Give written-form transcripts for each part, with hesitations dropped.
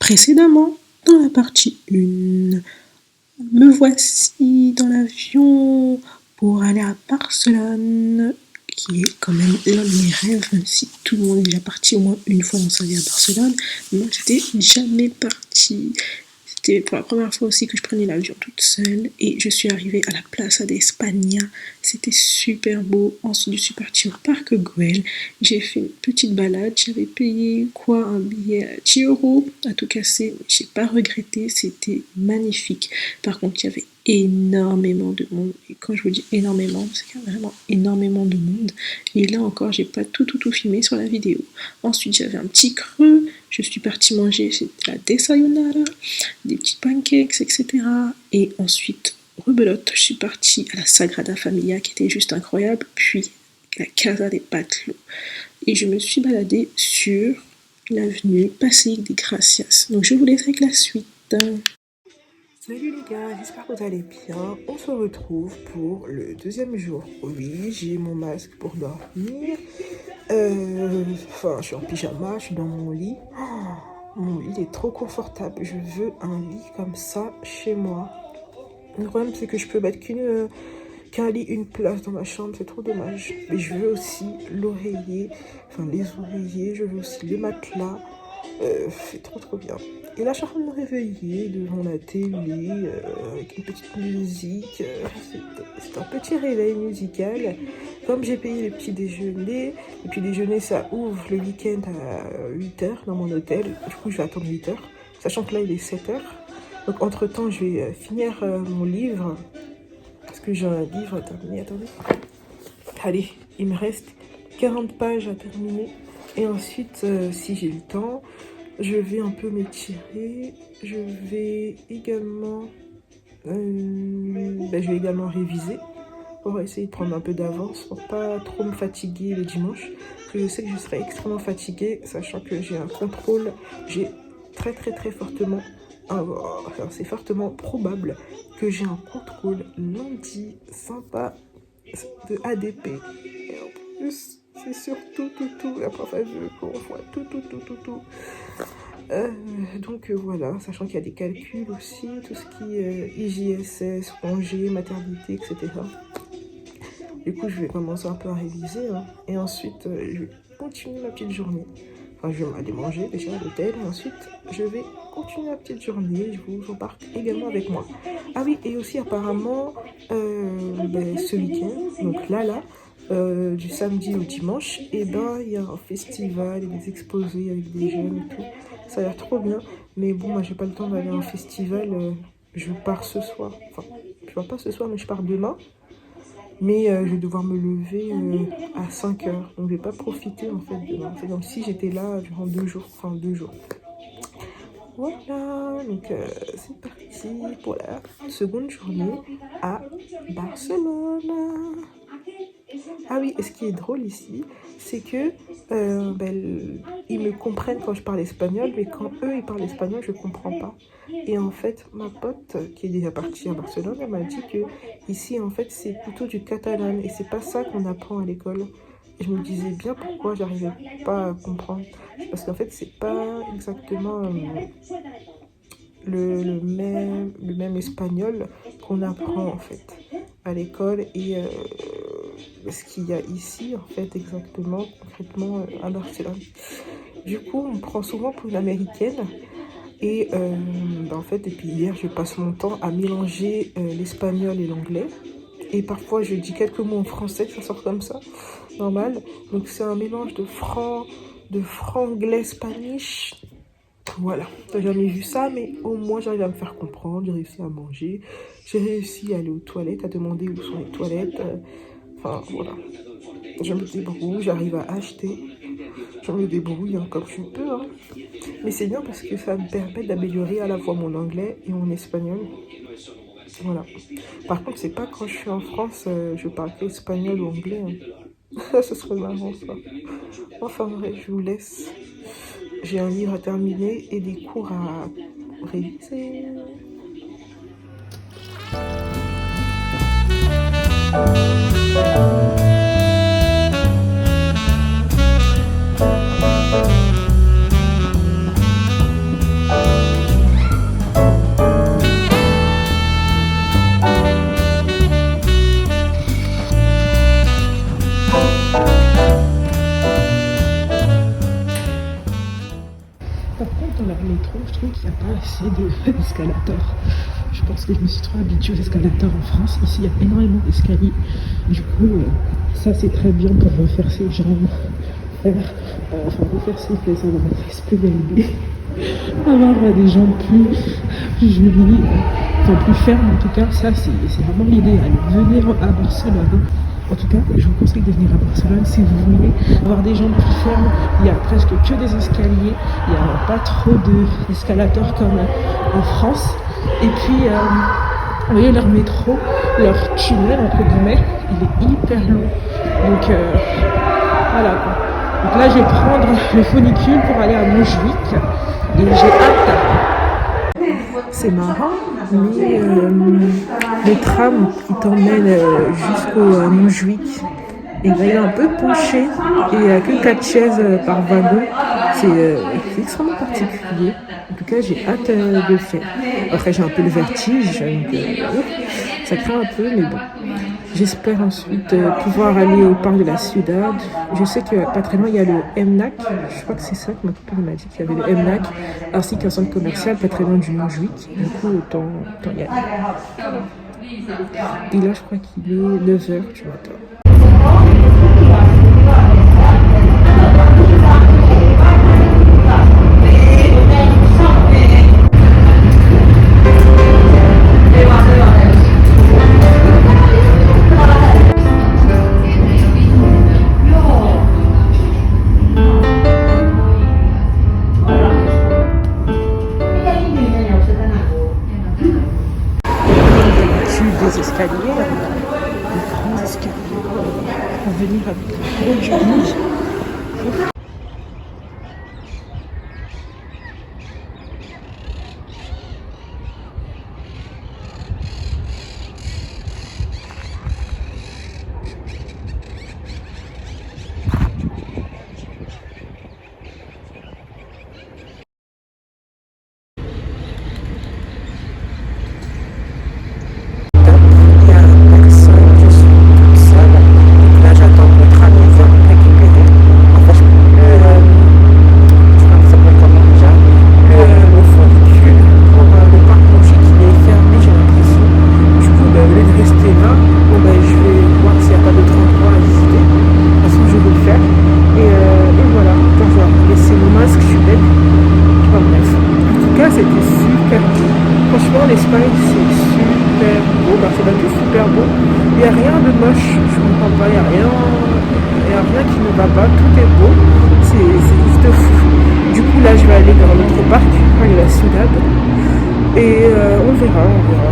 Précédemment, dans la partie 1, me voici dans l'avion pour aller à Barcelone, qui est quand même l'un de mes rêves, même si tout le monde est déjà parti au moins une fois dans sa vie à Barcelone. Moi, j'étais jamais partie. C'était pour la première fois aussi que je prenais l'avion toute seule et je suis arrivée à la Plaza d'España. C'était super beau. Ensuite, je suis partie au parc Güell. J'ai fait une petite balade. J'avais payé un billet à 10 euros à tout casser. J'ai pas regretté. C'était magnifique. Par contre, il y avait énormément de monde. Et quand je vous dis énormément, c'est qu'il y a vraiment énormément de monde. Et là encore, j'ai pas tout filmé sur la vidéo. Ensuite, j'avais un petit creux. Je suis partie manger, c'était la desayunada, des petits pancakes, etc. Et ensuite, rebelote, je suis partie à la Sagrada Familia qui était juste incroyable, puis la Casa de Batlló. Et je me suis baladée sur l'avenue Passeig de Gracias. Donc je vous laisse avec la suite. Salut les gars, j'espère que vous allez bien. On se retrouve pour le deuxième jour. Oui, j'ai mon masque pour dormir. Je suis en pyjama, je suis dans mon lit. Oh, mon lit est trop confortable. Je veux un lit comme ça chez moi. Le problème, c'est que je peux mettre qu'un lit, une place dans ma chambre. C'est trop dommage. Mais je veux aussi l'oreiller, les oreillers. Je veux aussi le matelas. C'est trop bien. Et là, je suis en train de me réveiller devant la télé avec une petite musique. C'est un petit réveil musical. Comme j'ai payé le petit déjeuner, ça ouvre le week-end à 8h dans mon hôtel. Du coup, je vais attendre 8h, sachant que là, il est 7h. Donc, entre-temps, je vais finir mon livre. Parce que j'ai un livre à terminer. Attendez. Allez, il me reste 40 pages à terminer. Et ensuite, si j'ai le temps, je vais un peu m'étirer. Je vais également réviser pour essayer de prendre un peu d'avance, pour pas trop me fatiguer le dimanche. Parce que je sais que je serai extrêmement fatiguée, sachant que j'ai un contrôle. J'ai très fortement, c'est fortement probable que j'ai un contrôle lundi sympa de ADP. Et en plus, c'est surtout la prof elle veut qu'on voit tout. Donc voilà, sachant qu'il y a des calculs aussi, tout ce qui est IJSS, congé, maternité, etc. Du coup, je vais commencer un peu à réviser, hein. Et ensuite, je vais continuer ma petite journée. Je vais aller manger déjà à l'hôtel, et ensuite, je vais continuer ma petite journée. Je vous embarque également avec moi. Ah oui, et aussi apparemment, ce week-end, donc là, du samedi au dimanche, il y a un festival et des exposés avec des jeunes et tout. Ça a l'air trop bien, mais bon, moi j'ai pas le temps d'aller à un festival. Je pars ce soir. Enfin, je pars pas ce soir, mais je pars demain. Mais je vais devoir me lever à 5h. Donc je vais pas profiter en fait demain. C'est comme si j'étais là durant 2 jours. Voilà, donc c'est parti pour la seconde journée à Barcelone. Ah oui, et ce qui est drôle ici, c'est que ils me comprennent quand je parle espagnol, mais quand eux ils parlent espagnol, je comprends pas. Et en fait, ma pote qui est déjà partie à Barcelone, elle m'a dit que ici en fait c'est plutôt du catalan et c'est pas ça qu'on apprend à l'école. Et je me disais bien pourquoi j'arrivais pas à comprendre. Parce qu'en fait c'est pas exactement le même espagnol qu'on apprend en fait à l'école et ce qu'il y a ici en fait exactement concrètement à Barcelone. Du coup on me prend souvent pour une américaine et en fait depuis hier je passe mon temps à mélanger l'espagnol et l'anglais et parfois je dis quelques mots en français, ça sort comme ça, normal. Donc c'est un mélange de franglais spanish. Voilà, t'as jamais vu ça, mais au moins j'arrive à me faire comprendre, j'ai réussi à manger, j'ai réussi à aller aux toilettes, à demander où sont les toilettes, voilà. Je me débrouille, j'arrive à acheter, je me débrouille comme je peux, hein. Mais c'est bien parce que ça me permet d'améliorer à la fois mon anglais et mon espagnol. Voilà. Par contre, c'est pas quand je suis en France, je parle que espagnol ou anglais, hein. Ce serait marrant ça. Enfin bref, je vous laisse. J'ai un livre à terminer et des cours à réviser. pas assez d'escalators. Je pense que je me suis trop habituée aux escalators en France. Ici, il y a énormément d'escaliers. Du coup, ça c'est très bien pour refaire ses jambes, refaire ses fesses, avoir une fesse plus élevée, avoir des jambes plus jolies, plus fermes en tout cas. Ça c'est vraiment l'idéal. Venir à Barcelone. En tout cas, je vous conseille de venir à Barcelone si vous voulez avoir des jambes plus fermes. Il y a presque que des escaliers. Il n'y a pas trop d'escalators comme en France. Et puis, vous voyez, leur métro, leur tunnel, entre guillemets, il est hyper long. Donc, voilà quoi. Donc là, je vais prendre le funicule pour aller à Montjuïc. Et j'ai hâte. C'est marrant, mais le tram qui t'emmène jusqu'au Montjuïc, et il est un peu penché et il n'y a que 4 chaises par wagon. C'est extrêmement particulier. En tout cas, j'ai hâte de le faire. Après, j'ai un peu le vertige, donc ça craint un peu, mais bon. J'espère ensuite pouvoir aller au parc de la Ciudad. Je sais que pas très loin, il y a le MNAC. Je crois que c'est ça que ma copine m'a dit, qu'il y avait le MNAC, ainsi qu'un centre commercial pas très loin du Montjuïc. Du coup, autant y aller. Et là, je crois qu'il est 9h du matin. Des escaliers, des grands escaliers pour venir avec le journée. Franchement, l'Espagne, c'est super beau. Barcelone, c'est super beau. Il n'y a rien de moche. Je ne comprends pas. Il n'y a rien qui ne va pas. Tout est beau. C'est juste fou. Du coup, là, je vais aller dans notre parc, la Ciudad. Et on verra. Voilà.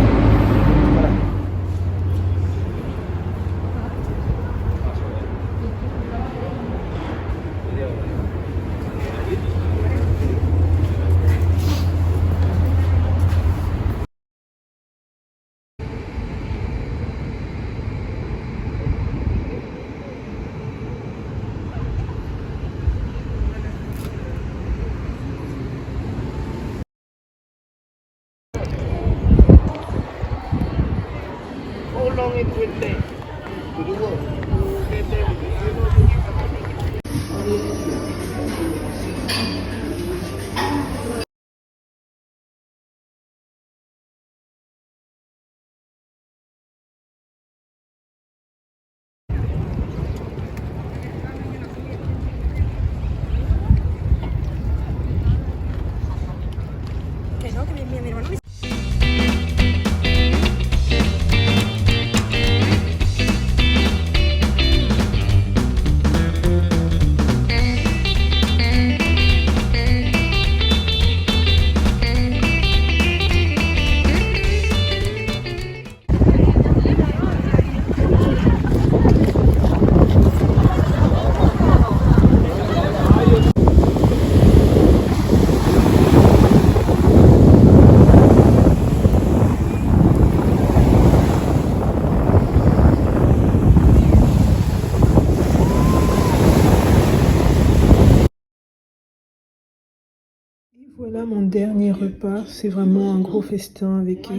Voilà mon dernier repas, c'est vraiment un gros festin avec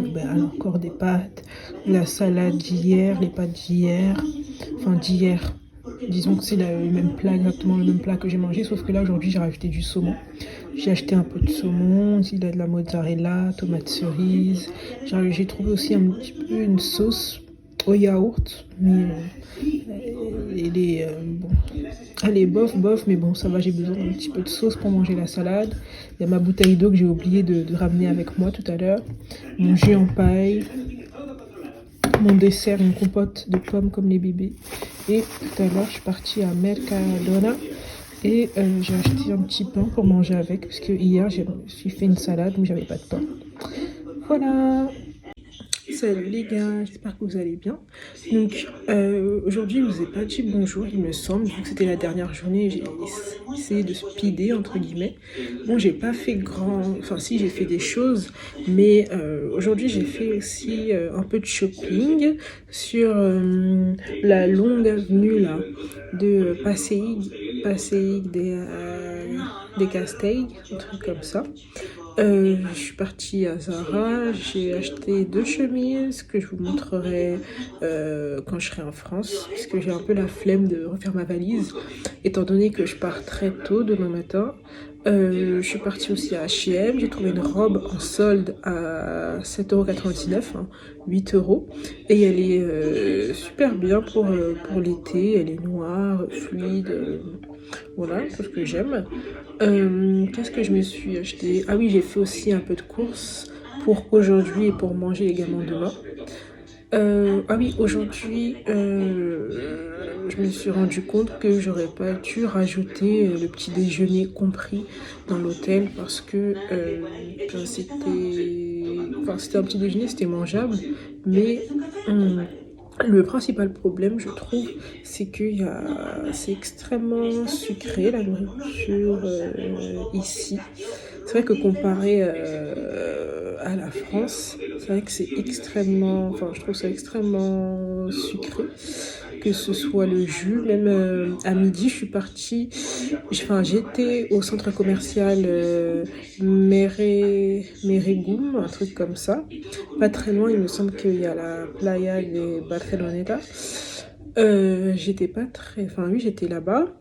encore des pâtes, la salade d'hier, les pâtes d'hier, disons que c'est le même plat, exactement le même plat que j'ai mangé, sauf que là aujourd'hui j'ai rajouté du saumon. J'ai acheté un peu de saumon, il a de la mozzarella, tomates cerises. J'ai trouvé aussi un petit peu une sauce au yaourt, mais bon, elle est bof, mais bon, ça va, j'ai besoin d'un petit peu de sauce pour manger la salade. Il y a ma bouteille d'eau que j'ai oublié de ramener avec moi tout à l'heure. Mon jus en paille. Mon dessert, une compote de pommes comme les bébés. Et tout à l'heure, je suis partie à Mercadona et j'ai acheté un petit pain pour manger avec, parce que hier, je me suis fait une salade, mais j'avais pas de pain. Voilà. Salut les gars, j'espère que vous allez bien. Donc aujourd'hui je vous ai pas dit bonjour il me semble, vu que c'était la dernière journée, j'ai essayé de speeder entre guillemets. Bon, j'ai pas fait enfin si, j'ai fait des choses, mais aujourd'hui j'ai fait aussi un peu de shopping sur la longue avenue là de Passeig des Casteils, un truc comme ça. Je suis partie à Zara, j'ai acheté 2 chemises que je vous montrerai quand je serai en France, parce que j'ai un peu la flemme de refaire ma valise, étant donné que je pars très tôt demain matin. Je suis partie aussi à H&M, j'ai trouvé une robe en solde à 7,99 €, hein, 8 €, et elle est super bien pour l'été, elle est noire, fluide, voilà, tout ce que j'aime. Qu'est-ce que je me suis acheté? Ah oui, j'ai fait aussi un peu de courses pour aujourd'hui et pour manger également demain. Ah oui, aujourd'hui, je me suis rendu compte que j'aurais pas dû rajouter le petit déjeuner compris dans l'hôtel parce que c'était un petit déjeuner, c'était mangeable, mais le principal problème, je trouve, c'est que c'est extrêmement sucré la nourriture ici. C'est vrai que comparé à la France, c'est vrai que c'est je trouve ça extrêmement sucré, que ce soit le jus. Même à midi, je suis partie, j'étais au centre commercial Meregum, un truc comme ça. Pas très loin, il me semble qu'il y a la Playa de Barceloneta. J'étais là-bas.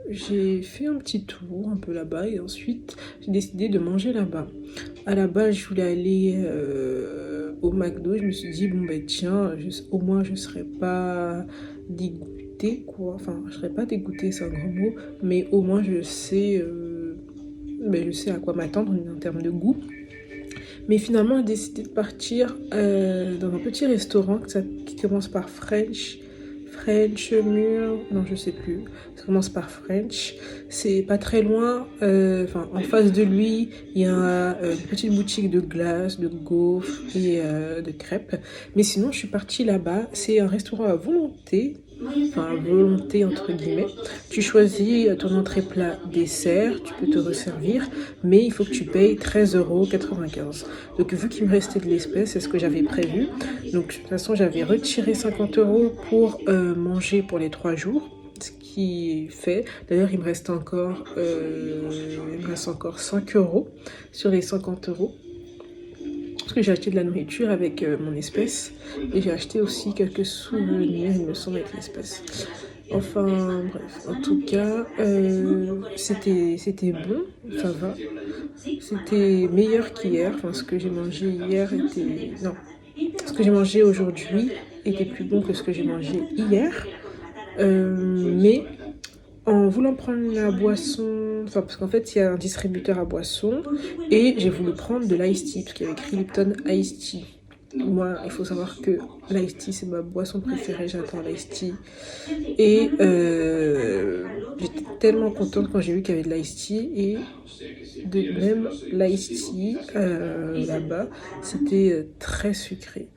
J'ai fait un petit tour un peu là-bas et ensuite j'ai décidé de manger là-bas. À la base, je voulais aller au McDo. Je me suis dit, bon ben tiens, au moins je serais pas dégoûtée, quoi. Enfin, je serais pas dégoûtée, c'est un grand mot, mais au moins je sais à quoi m'attendre en termes de goût. Mais finalement, j'ai décidé de partir dans un petit restaurant qui commence par French Mur, non je sais plus, ça commence par French, c'est pas très loin, en face de lui il y a une petite boutique de glace, de gaufres et de crêpes, mais sinon je suis partie là-bas, c'est un restaurant à volonté entre guillemets. Tu choisis ton entrée plat dessert, tu peux te resservir, mais il faut que tu payes 13,95 €. Donc vu qu'il me restait de l'espèce, c'est ce que j'avais prévu. Donc de toute façon j'avais retiré 50 € pour manger pour les 3 jours. Ce qui est fait. D'ailleurs il me reste encore 5 € sur les 50 €. Parce que j'ai acheté de la nourriture avec mon espèce et j'ai acheté aussi quelques souvenirs, il me semble, avec l'espèce. Enfin bref, en tout cas, c'était bon, ça va. C'était meilleur qu'hier. Enfin, ce que j'ai mangé hier était... Non, ce que j'ai mangé aujourd'hui était plus bon que ce que j'ai mangé hier. Mais en voulant prendre la boisson, parce qu'en fait il y a un distributeur à boisson et j'ai voulu prendre de l'ice tea parce qu'il y avait écrit Lipton Ice Tea. Moi, il faut savoir que l'ice tea c'est ma boisson préférée, j'adore l'ice tea. Et j'étais tellement contente quand j'ai vu qu'il y avait de l'ice tea et de même l'ice tea là-bas, c'était très sucré.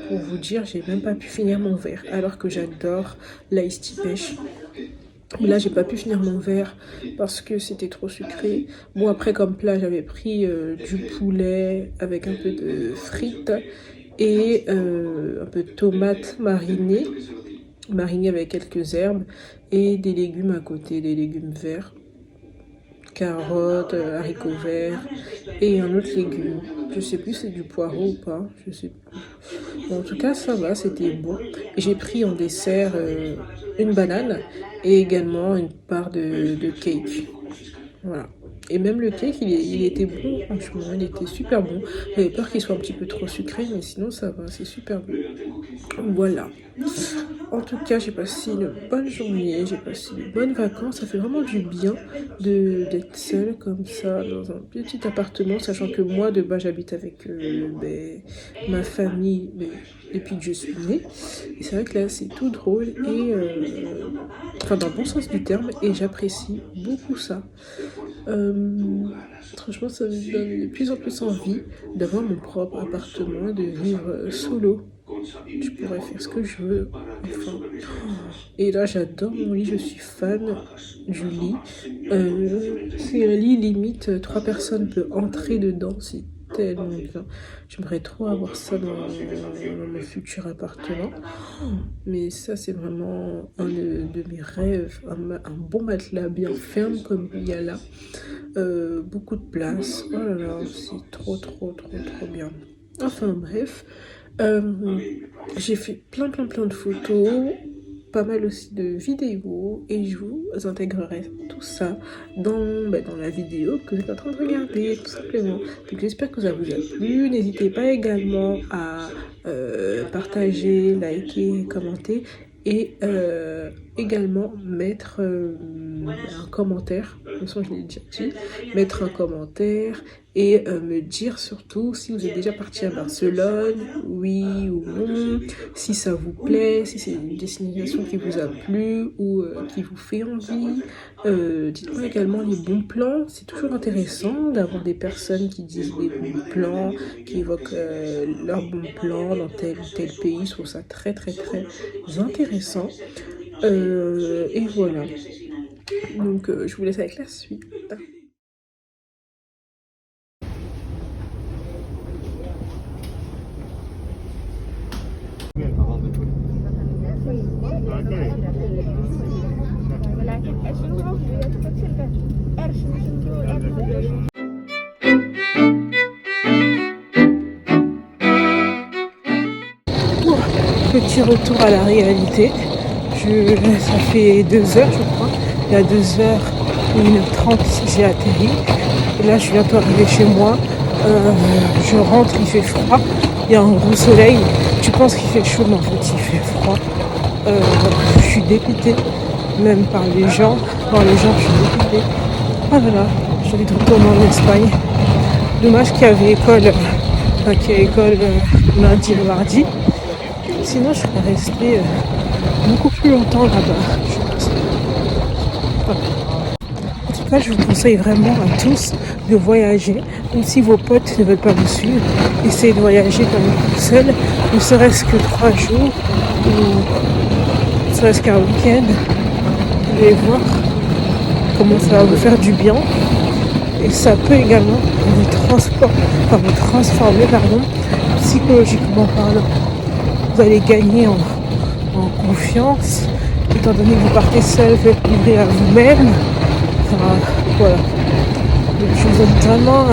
Pour vous dire, j'ai même pas pu finir mon verre alors que j'adore l'ice tea pêche. Là, j'ai pas pu finir mon verre parce que c'était trop sucré. Bon, après, comme plat, j'avais pris du poulet avec un peu de frites et un peu de tomates marinées avec quelques herbes et des légumes à côté, des légumes verts, carottes, haricots verts et un autre légume. Je sais plus si c'est du poireau ou pas, je sais plus. Bon, en tout cas, ça va, c'était bon. Et j'ai pris en dessert une banane et également une part de cake. Voilà. Et même le cake, il était bon, franchement, il était super bon. J'avais peur qu'il soit un petit peu trop sucré, mais sinon ça va, c'est super bon. Voilà. En tout cas, j'ai passé une bonne journée, j'ai passé de bonnes vacances. Ça fait vraiment du bien d'être seule comme ça dans un petit appartement, sachant que moi, de base, j'habite avec ma famille depuis que je suis née. Et c'est vrai que là, c'est tout drôle et enfin dans le bon sens du terme, et j'apprécie beaucoup ça. Franchement, ça me donne de plus en plus envie d'avoir mon propre appartement, de vivre solo. Je pourrais faire ce que je veux, enfin. Et là, j'adore mon lit, je suis fan du lit. C'est un lit limite, 3 personnes peuvent entrer dedans, c'est tellement bien. J'aimerais trop avoir ça dans mon futur appartement. Mais ça, c'est vraiment un de mes rêves, un bon matelas bien ferme comme il y a là. Beaucoup de place. Oh là là, c'est trop, trop, trop, trop bien. Enfin bref, j'ai fait plein de photos, pas mal aussi de vidéos, et je vous intégrerai tout ça dans la vidéo que vous êtes en train de regarder, tout simplement. Donc j'espère que ça vous a plu. N'hésitez pas également à partager, liker, commenter, et également mettre un commentaire. De toute façon, je l'ai déjà dit. Mettre un commentaire et me dire surtout si vous êtes déjà parti à Barcelone, oui ou non, si ça vous plaît, si c'est une destination qui vous a plu ou qui vous fait envie. Dites-moi également les bons plans. C'est toujours intéressant d'avoir des personnes qui disent des bons plans, qui évoquent leurs bons plans dans tel ou tel pays. Je trouve ça très très très intéressant. Et voilà. Donc je vous laisse avec la suite. Petit retour à la réalité. Ça fait 2 heures, je crois. Il y a 2h30 j'ai atterri. Et là, je suis bientôt arrivée chez moi. Je rentre, il fait froid. Il y a un gros soleil. Tu penses qu'il fait chaud, mais en fait, il fait froid. Je suis dépitée, même par les gens. Par les gens, je suis dépitée. Ah là là, j'ai envie de retourner en Espagne. Dommage qu'il y avait école, lundi et mardi. Sinon, je serais restée beaucoup plus longtemps là-bas, je pense. Voilà. En tout cas, je vous conseille vraiment à tous de voyager. Même si vos potes ne veulent pas vous suivre, essayez de voyager quand même seul, ne serait-ce que 3 jours, ou ne serait-ce qu'un week-end. Vous allez voir comment ça va vous faire du bien. Et ça peut également vous transformer, psychologiquement parlant. Vous allez gagner en confiance, étant donné que vous partez seul, vous êtes livré à vous-même. Enfin, voilà. Donc, je vous invite vraiment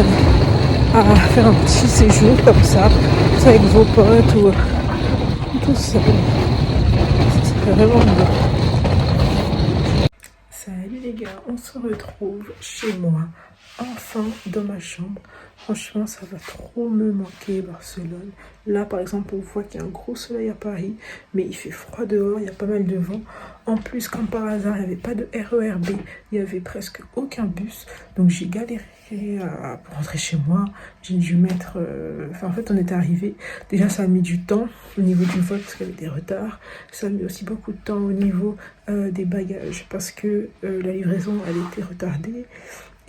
à faire un petit séjour comme ça, avec vos potes ou tout seul. Ça serait vraiment bien. Salut les gars, on se retrouve chez moi, enfin dans ma chambre. Franchement, ça va trop me manquer Barcelone. Là, par exemple, on voit qu'il y a un gros soleil à Paris, mais il fait froid dehors, il y a pas mal de vent. En plus, comme par hasard, il n'y avait pas de RER B, il n'y avait presque aucun bus. Donc j'ai galéré pour rentrer chez moi. J'ai dû mettre... en fait, on était arrivé. Déjà, ça a mis du temps au niveau du vol, parce qu'il y avait des retards. Ça a mis aussi beaucoup de temps au niveau des bagages, parce que la livraison, elle était retardée.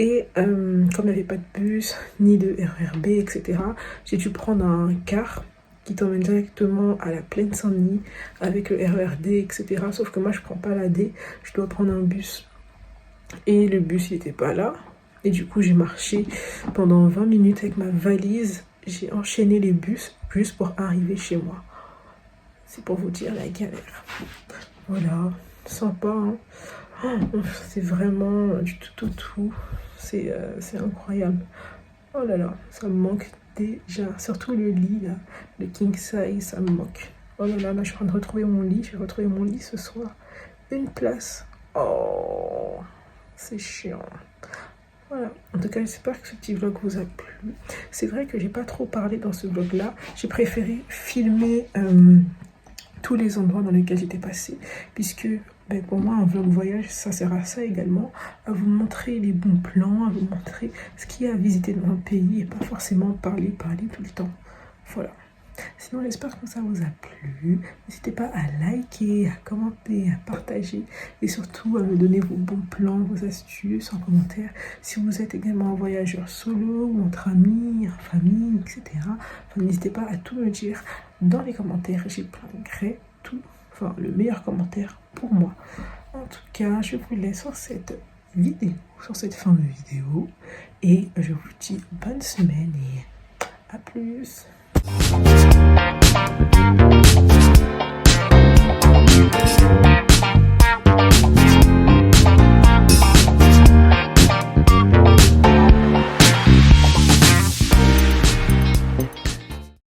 Et comme il n'y avait pas de bus, ni de RER B, etc., j'ai dû prendre un car qui t'emmène directement à la Plaine Saint-Denis avec le RER D, etc. Sauf que moi, je prends pas la D, je dois prendre un bus. Et le bus, il n'était pas là. Et du coup, j'ai marché pendant 20 minutes avec ma valise. J'ai enchaîné les bus juste pour arriver chez moi. C'est pour vous dire la galère. Voilà, sympa, hein. Oh, c'est vraiment du tout. C'est incroyable. Oh là là, ça me manque déjà. Surtout le lit, là, le king size, ça me manque. Oh là là, je suis en train de retrouver mon lit. Je vais retrouver mon lit ce soir. Une place. Oh, c'est chiant. Voilà, en tout cas j'espère que ce petit vlog vous a plu. C'est vrai que j'ai pas trop parlé dans ce vlog là, j'ai préféré filmer tous les endroits dans lesquels j'étais passée, puisque pour moi un vlog voyage ça sert à ça également, à vous montrer les bons plans, à vous montrer ce qu'il y a à visiter dans un pays et pas forcément parler tout le temps. Voilà. Sinon, j'espère que ça vous a plu. N'hésitez pas à liker, à commenter, à partager et surtout à me donner vos bons plans, vos astuces en commentaire. Si vous êtes également un voyageur solo ou entre amis, en famille, etc. Enfin, n'hésitez pas à tout me dire dans les commentaires. J'y plaindrai tout, enfin le meilleur commentaire pour moi. En tout cas, je vous laisse sur cette vidéo, sur cette fin de vidéo. Et je vous dis bonne semaine et à plus. Thank you.